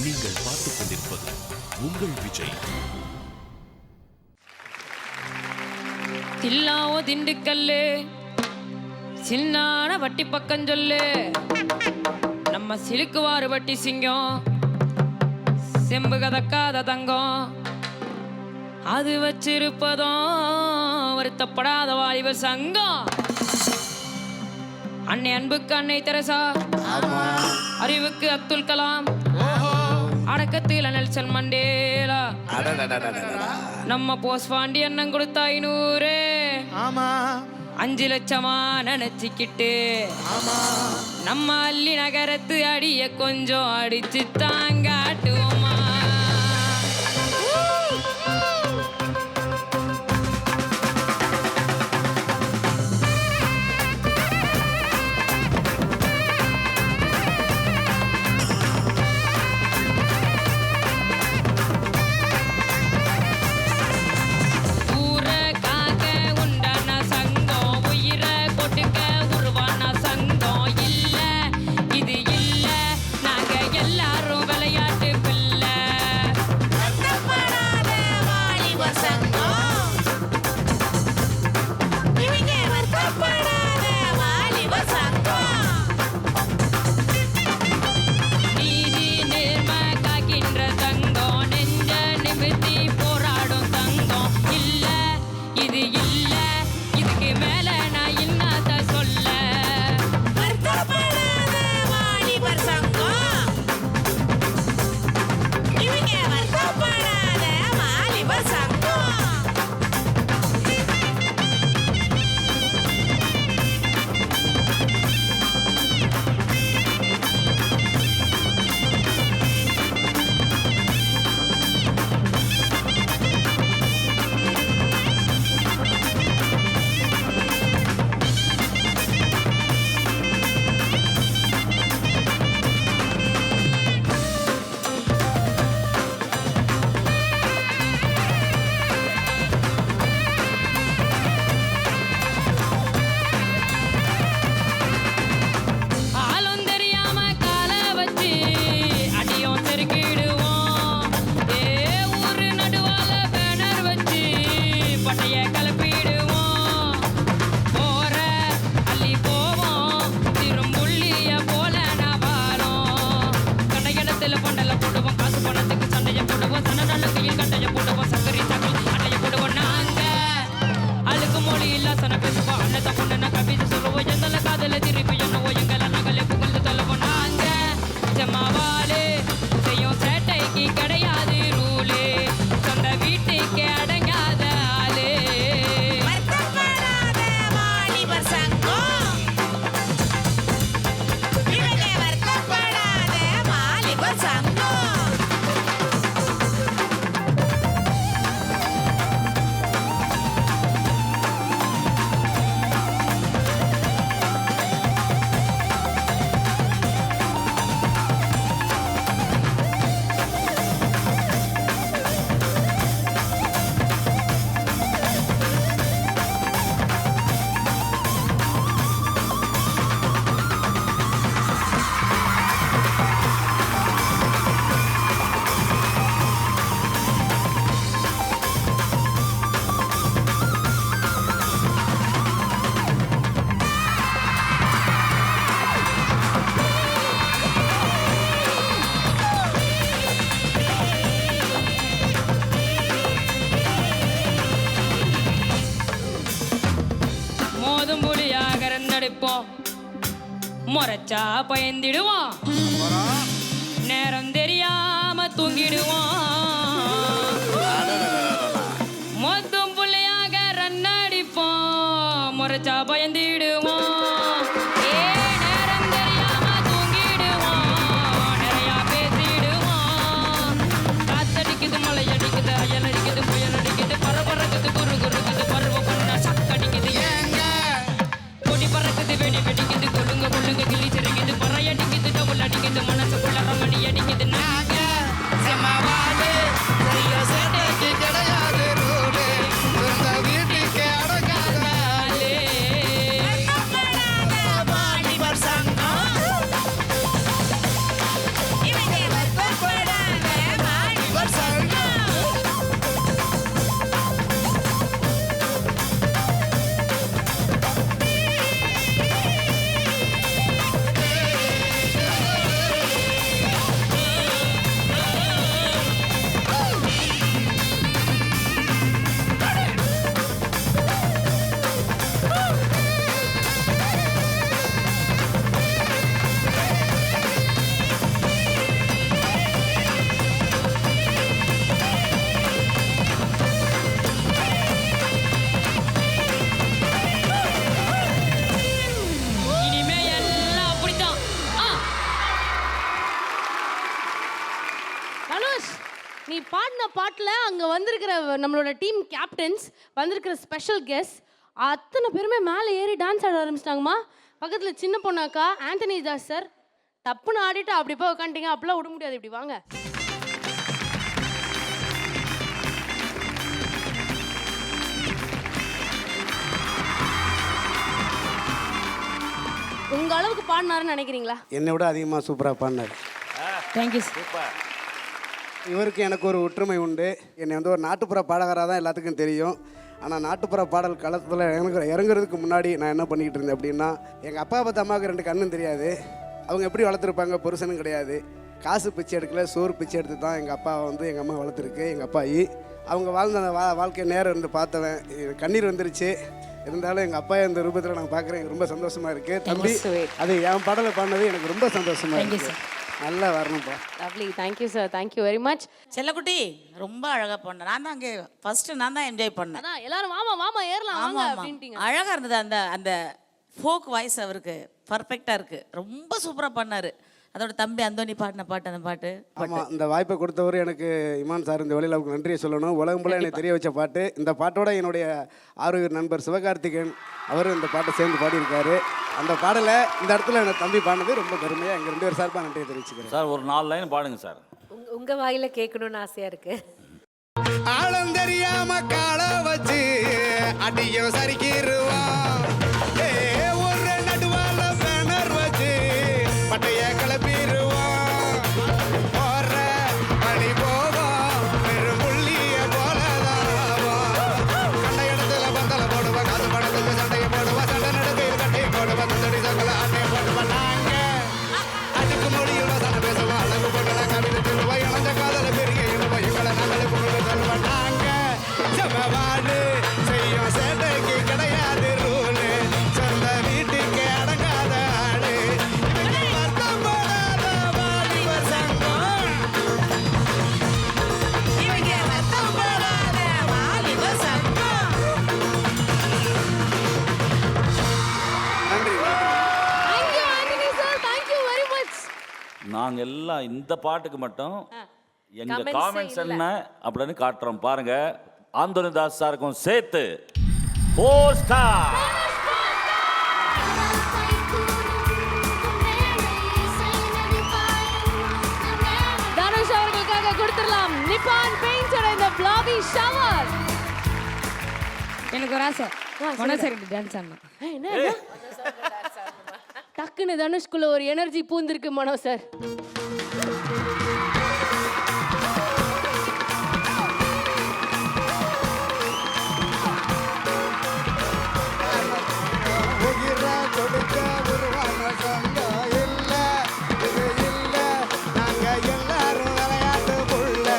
நீங்கள் பார்த்துக் கொண்டிருப்பது உங்கள் விஜய். தில்லாவோ திண்டுக்கல்லு சின்னான வட்டி பக்கம் சொல்லு, நம்ம சிலுக்குவாறு வட்டி சிங்கம் செம்பு கதக்காத தங்கம், அது வச்சிருப்பதும் வருத்தப்படாத வாலிப சங்கம். அன்னை அன்புக்கு அன்னை தெரசா, அறிவுக்கு அப்துல் கலாம், அடக்கத்தில் நெல்சன் மண்டேலா, நம்ம போஸ் பாண்டி அண்ணன் கொடுத்த 500 5 லட்சமா நினைச்சுக்கிட்டு நம்ம அள்ளி நகரத்து அடிய கொஞ்சம் அடிச்சு தாங்காட்டுவோமா. முறைச்சா பயந்திடுவோம், நேரம் தெரியாம தூங்கிடுவோம், மொத்தம் புள்ளையாக ரன் அடிப்போம், முறைச்சா பயந்திடுவோம், நேரம் தெரியாம தூங்கிடுவோம், நிறையா பேசிடுவோம். காத்தடிக்குது, மழை அடிக்குது, அயல் அடிக்குது, புயல் அடிக்குது, பரபரக்குது, குறு குறுக்குது, பருவ பண்ண சக்கடிக்குது, ஏங்க கொடி பறக்குது, வெடி வெடிக்குது, கொள்ளுங்க கொள்ளுங்க கிளி சிறங்குது, பறையடிக்குது, டபுள் அடிக்குது. தனுஷ், நீ பாடின பாட்டில் அங்கே வந்திருக்கிற நம்மளோட டீம் கேப்டன்ஸ், வந்திருக்கிற ஸ்பெஷல் கெஸ்ட் அத்தனை பேருமே மேலே ஏறி டான்ஸ் ஆட ஆரம்பிச்சிட்டாங்கம்மா. பக்கத்தில் சின்ன பொண்ணாக்கா ஆண்டனி தாஸ் சார் தப்புன்னு ஆடிட்டு அப்படி போய் உட்காந்துட்டீங்க. அப்படிலாம் விட முடியாது, இப்படி வாங்க. உங்க அளவுக்கு பாடினாருன்னு நினைக்கிறீங்களா? என்னை விட அதிகமாக சூப்பராக பாடினார். தேங்க்யூ. இவருக்கு எனக்கு ஒரு ஒற்றுமை உண்டு. என்னை வந்து ஒரு நாட்டுப்புற பாடகராக தான் எல்லாத்துக்கும் தெரியும். ஆனால் நாட்டுப்புற பாடல் களத்தில் இறங்குறதுக்கு முன்னாடி நான் என்ன பண்ணிக்கிட்டு இருந்தேன் அப்படின்னா, எங்கள் அப்பா பார்த்த அம்மாவுக்கு 2 கண்ணும் தெரியாது. அவங்க எப்படி வளர்த்துருப்பாங்க, புருஷனும் கிடையாது. காசு பிச்சை எடுக்கல, சோறு பிச்சை எடுத்து தான் எங்கள் அப்பாவை வந்து எங்கள் அம்மா வளர்த்துருக்கு. எங்கள் அப்பாயி அவங்க வாழ்ந்த அந்த வாழ்க்கை நேரம் இருந்து பார்த்தவன். கண்ணீர் வந்துருச்சு. இருந்தாலும் எங்கள் அப்பா இந்த ரூபத்தில் நான் பார்க்குறேன். எனக்கு ரொம்ப சந்தோஷமாக இருக்குது. தம்பி, அது என் பாடலை பாடினது எனக்கு ரொம்ப சந்தோஷமாக இருக்குது. நல்லா வரணும்ப்பா. Lovely. Thank you sir, thank you very much. செல்லக்குட்டி ரொம்ப அழகாக பண்ணேன். நான் தான் அங்கே ஃபர்ஸ்ட்டு நான் தான் என்ஜாய் பண்ணேன். அதான் எல்லாரும் வாமா வாமா ஏறலாம் வாங்க அப்படின்ட்டீங்க. அழகாக இருந்தது. அந்த அந்த ஃபோக் வாய்ஸ் அவருக்கு பர்ஃபெக்டாக இருக்குது. ரொம்ப சூப்பராக பண்ணார். அதோட தம்பி அந்தோனி பாடின பாட்டு, அந்த பாட்டு. ஆமாம், இந்த வாய்ப்பை கொடுத்தவர் எனக்கு இமான் சார். இந்த வழியில் அவருக்கு நன்றியை சொல்லணும். உலகம் போல எனக்கு தெரிய வச்ச பாட்டு. இந்த பாட்டோட என்னுடைய ஆரோக்கிய நண்பர் சிவகார்த்திகேயன் அவரும் இந்த பாட்டை சேர்ந்து பாடியிருக்காரு. அந்த பாடலை இந்த இடத்துல எனக்கு தம்பி பாடினது ரொம்ப பெருமையாக எங்கள் 2 பேர் சார்பாக நன்றியை தெரிவிச்சுக்கிறேன். சார் ஒரு 4 லைன் பாடுங்க சார். உங்க வாயில கேட்கணும்னு ஆசையா இருக்கு. ஆழம் தெரியாம கால வச்சு அடியும் சரிக்கிருவான். ஒரு நடுவால பேனர் வச்சு பட்டைய கிளப்பிடுவான். போற பணி போவோம் பெரும் புள்ளிய போலதாவான். கண்ட இடத்துல பந்தல போடுவா, காசு பணத்துக்கு சண்டைய போடுவா, சண்டை நடுக்கையில் கட்டி போடுவா, தடி சக்கல அட்டை போடுவா. நாங்க அதுக்கு மொழியில் வசன பேசுவா, அழகு போட்டல கவிதை சொல்லுவா, இணைஞ்ச காதல பெருக இழுவா, இவளை நாங்களே புகழ் சொல்லுவா. நாங்க சமவாடு செய்யும் சேட்டைக்கு கிடையாது ரூலு, சொந்த வீட்டுக்கு அடங்காத ஆளு. இவங்க வருத்தப்படாத வாலிபர் சங்கம். இவங்க வருத்தப்படாத வாலிபர் சங்கம். நன்றி. Thank you Antony sir, thank you very much. நாங்கள் எல்லாம் இந்த பாட்டுக்கு மட்டும் எங்க Comments காமெண்ட்ஸ் இல்ல. என்ன அப்படின்னு காட்டுறோம் பாருங்க. ஆந்தோனி தாஸ் சாருக்கும் சேர்த்து 4 ஸ்டார். தனுஷ் அவர்களுக்காக கொடுத்துடலாம் நிப்பான் பெயிண்டர் இந்த பிளாபி ஷவர். எனக்கு ஒரு ஆசை, மனசரி டான்ஸ் ஆடணும். என்ன டக்குன்னு தனுஷ்குள்ள ஒரு எனர்ஜி பூந்திருக்கு மனோ சார். உயிரை கொடுக்க உருவான சங்கம் இல்ல, இது இல்ல, நாங்க எல்லாரும் விளையாட்டு புள்ள.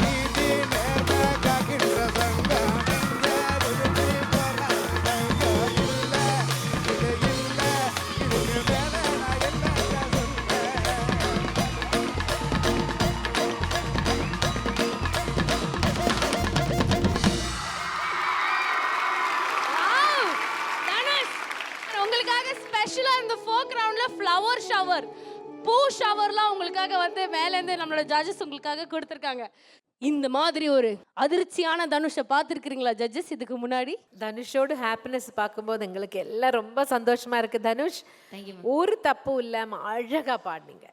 நீதி நேர்மை காக்கின்ற சங்கம், நீங்க விரும்பி போராடும் சங்கம் இல்ல, இது இல்ல, இதுக்கு மேல நான் என்னங்க சொல்ல. Wow! தனுஷ், உங்களுக்காக ஸ்பெஷலா இந்த ஃபோக் ரவுண்ட்ல ஃப்ளவர் ஷவர், பூ ஷவர்லாம் உங்களுக்காக வந்து மேல இருந்து நம்மளோட ஜட்ஜஸ் உங்களுக்காக கொடுத்திருக்காங்க. இந்த மாதிரி ஒரு அதிர்ச்சியான தனுஷை பார்த்துருக்கீங்களா ஜட்ஜஸ் இதுக்கு முன்னாடி? தனுஷோட ஹாப்பினஸ் பார்க்கும்போது எங்களுக்கு எல்லாம் ரொம்ப சந்தோஷமா இருக்கு. தனுஷ் ஒரு தப்பு இல்லாம அழகா பாடினீங்க.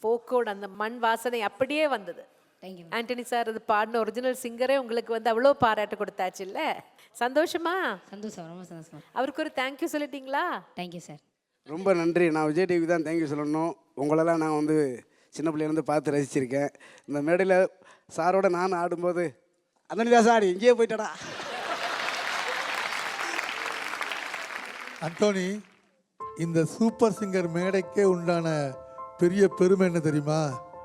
ஃபோக்கோட அந்த மண் வாசனை அப்படியே வந்தது. ஆண்டனி சார் அது பாடின ஒரிஜினல் சிங்கரே உங்களுக்கு வந்து அவ்வளோ பாராட்டு கொடுத்தாச்சு இல்ல? சந்தோஷமா? சந்தோஷம், ரொம்ப சந்தோஷம். அவருக்கு ஒரு தேங்க்யூ சொல்லிட்டீங்களா? Thank you sir. ரொம்ப நன்றி. நான் விஜய் டிவிக்கு தான் தேங்க்யூ சொல்லணும். உங்களெல்லாம் நான் வந்து சின்ன பிள்ளையிலேருந்து பார்த்து ரசிச்சிருக்கேன். இந்த மேடையில் சாரோட நான் ஆடும்போது அந்தனிதாசா ஆடி இங்கேயே போயிட்டடா. அந்தோனி, இந்த சூப்பர் சிங்கர் மேடைக்கே உண்டான பெரிய பெருமை என்ன தெரியுமா?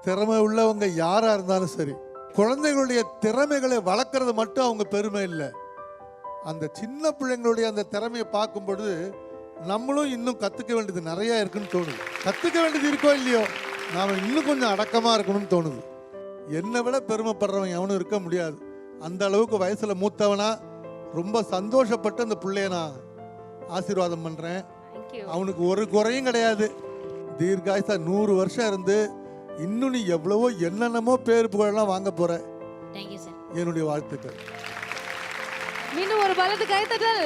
திறமை உள்ளவங்க யாராக இருந்தாலும் சரி, குழந்தைகளுடைய திறமைகளை வளர்க்குறது மட்டும் அவங்க பெருமை இல்லை. அந்த சின்ன பிள்ளைங்களுடைய அந்த திறமையை பார்க்கும் பொழுது நம்மளும் இன்னும் கற்றுக்க வேண்டியது நிறையா இருக்குன்னு தோணுது. கற்றுக்க வேண்டியது இருக்கோ இல்லையோ, நாம் இன்னும் கொஞ்சம் அடக்கமாக இருக்கணும்னு தோணுது. என்னை விட பெருமைப்படுறவன் எவனும் இருக்க முடியாது. அந்த அளவுக்கு வயசுல மூத்தவனா ரொம்ப சந்தோஷப்பட்டு அந்த பிள்ளைய நான் ஆசீர்வாதம் பண்றேன். தேங்க்யூ. அவனுக்கு ஒரு குறையும் கிடையாது. தீர்காயுசா 100 வருஷம் இருந்து இன்னும் நீ எவ்வளவோ என்னென்னமோ பேர் புகழெல்லாம் வாங்க போற. Thank you sir. என்னுடைய வாழ்த்துக்கள். மீண்டும் ஒரு பலத்து கைத்தட்டல்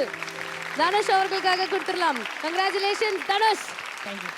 தனுஷ் அவர்களுக்காக கொடுத்துடலாம். கங்க்ராச்சுலேஷன் தனுஷ். தேங்க்யூ.